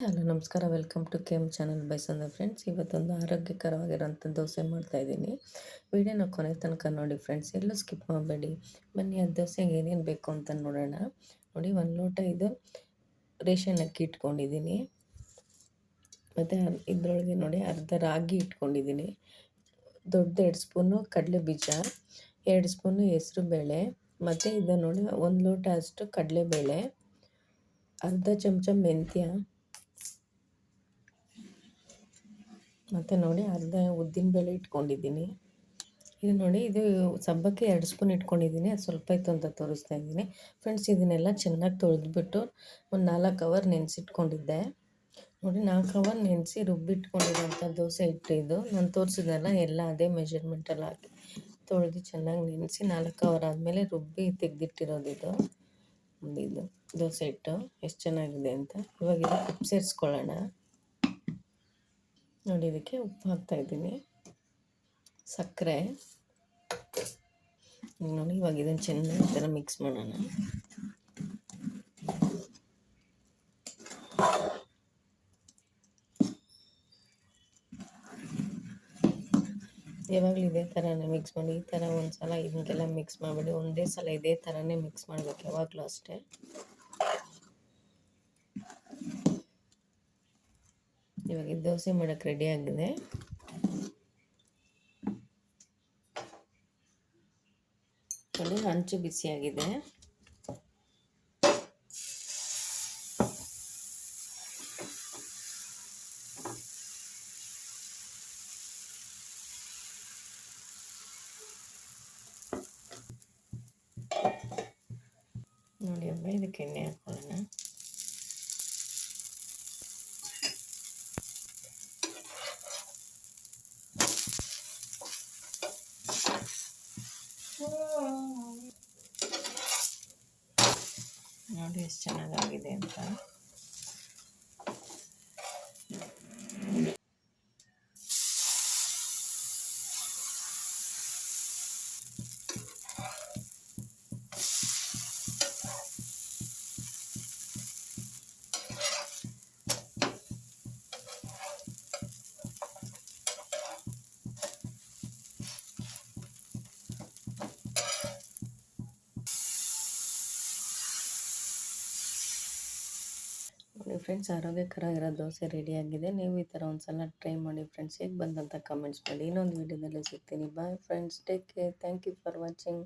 Hello ನಮಸ್ಕಾರ, welcome to K M channel by Sandhya friends. ಇವತ್ತೊಂದು ಆರೋಗ್ಯಕರವಾಗಿರೋಂಥ ದೋಸೆ ಮಾಡ್ತಾಯಿದ್ದೀನಿ. ವಿಡಿಯೋನ ಕೊನೆ ತನಕ ನೋಡಿ ಫ್ರೆಂಡ್ಸ್, ಎಲ್ಲೂ ಸ್ಕಿಪ್ ಮಾಡಬೇಡಿ. ಬನ್ನಿ ಆ ದೋಸೆಗೆ ಏನೇನು ಬೇಕು ಅಂತ ನೋಡೋಣ. ನೋಡಿ, 1 ಲೋಟ ಇದು ರೇಷನ್ ಅಕ್ಕಿ ಇಟ್ಕೊಂಡಿದ್ದೀನಿ. ಮತ್ತು ಇದರೊಳಗೆ ನೋಡಿ ಅರ್ಧ ರಾಗಿ ಇಟ್ಕೊಂಡಿದ್ದೀನಿ. ದೊಡ್ಡ 2 ಸ್ಪೂನು ಕಡಲೆ ಬೀಜ, 2 ಸ್ಪೂನು ಹೆಸರು ಬೇಳೆ, ಮತ್ತು ಇದು ನೋಡಿ 1 ಲೋಟ ಅಷ್ಟು ಕಡಲೆಬೇಳೆ, ಅರ್ಧ ಚಮಚ ಮೆಂತ್ಯ, ಮತ್ತು ನೋಡಿ ಅರ್ಧ ಉದ್ದಿನಬೇಳೆ ಇಟ್ಕೊಂಡಿದ್ದೀನಿ. ಇದು ನೋಡಿ, ಇದು ಸಬ್ಬಕ್ಕಿ 2 ಸ್ಪೂನ್ ಇಟ್ಕೊಂಡಿದ್ದೀನಿ. ಅದು ಸ್ವಲ್ಪ ಇತ್ತು ಅಂತ ತೋರಿಸ್ತಾ ಇದ್ದೀನಿ ಫ್ರೆಂಡ್ಸ್. ಇದನ್ನೆಲ್ಲ ಚೆನ್ನಾಗಿ ತೊಳೆದ್ಬಿಟ್ಟು ಒಂದು 4 ಅವರ್ ನೆನೆಸಿಟ್ಕೊಂಡಿದ್ದೆ. ನೋಡಿ, 4 ಅವರ್ ನೆನೆಸಿ ರುಬ್ಬಿಟ್ಕೊಂಡಿರೋಂಥ ದೋಸೆ ಹಿಟ್ಟು ಇದು. ನಾನು ತೋರಿಸಿದ್ನಲ್ಲ ಎಲ್ಲ ಅದೇ ಮೆಜರ್ಮೆಂಟಲ್ಲಿ ಹಾಕಿ ತೊಳೆದು ಚೆನ್ನಾಗಿ ನೆನೆಸಿ 4 ಅವರ್ ಆದಮೇಲೆ ರುಬ್ಬಿ ತೆಗೆದಿಟ್ಟಿರೋದಿದು. ಇದು ದೋಸೆ ಹಿಟ್ಟು ಎಷ್ಟು ಚೆನ್ನಾಗಿದೆ ಅಂತ. ಇವಾಗ ಇದಕ್ಕೆ ಉಪ್ಪು ಸೇರಿಸ್ಕೊಳ್ಳೋಣ. ನೋಡಿ, ಇದಕ್ಕೆ ಉಪ್ಪು ಹಾಕ್ತಾಯಿದ್ದೀನಿ, ಸಕ್ಕರೆ. ನೋಡಿ, ಇವಾಗ ಇದನ್ನು ಚೆನ್ನಾಗಿ ಈ ಥರ ಮಿಕ್ಸ್ ಮಾಡೋಣ. ಯಾವಾಗಲೂ ಇದೇ ಥರನೇ ಮಿಕ್ಸ್ ಮಾಡಿ. ಈ ಥರ ಒಂದು ಸಲ ಹಿಂಗೆಲ್ಲ ಮಿಕ್ಸ್ ಮಾಡಬೇಡಿ, ಒಂದೇ ಸಲ ಇದೇ ಥರನೇ ಮಿಕ್ಸ್ ಮಾಡಬೇಕು ಯಾವಾಗಲೂ ಅಷ್ಟೇ. ಇವಾಗ ದೋಸೆ ಮಾಡೋಕ್ಕೆ ರೆಡಿ ಆಗಿದೆ. ನೋಡಿ, ಹಂಚು ಬಿಸಿಯಾಗಿದೆ. ನೋಡಿ ಅಮ್ಮ, ಇದಕ್ಕೆ ಎಣ್ಣೆ ಹಾಕೊಳ್ಳೋಣ. ನೋಡಿ ಎಷ್ಟು ಚೆನ್ನಾಗಾಗಿದೆ ಅಂತ. ಫ್ರೆಂಡ್ಸ್, ಆರೋಗ್ಯಕರವಾಗಿರೋ ದೋಸೆ ರೆಡಿಯಾಗಿದೆ. ನೀವು ಈ ಥರ ಒಂದು ಸಲ ಟ್ರೈ ಮಾಡಿ ಫ್ರೆಂಡ್ಸ್. ಹೇಗೆ ಬಂದಂತ ಕಮೆಂಟ್ಸ್ ಮಾಡಿ. ಇನ್ನೊಂದು ವೀಡಿಯೋದಲ್ಲಿ ಸಿಗ್ತೀನಿ. Bye friends, take care. Thank you for watching.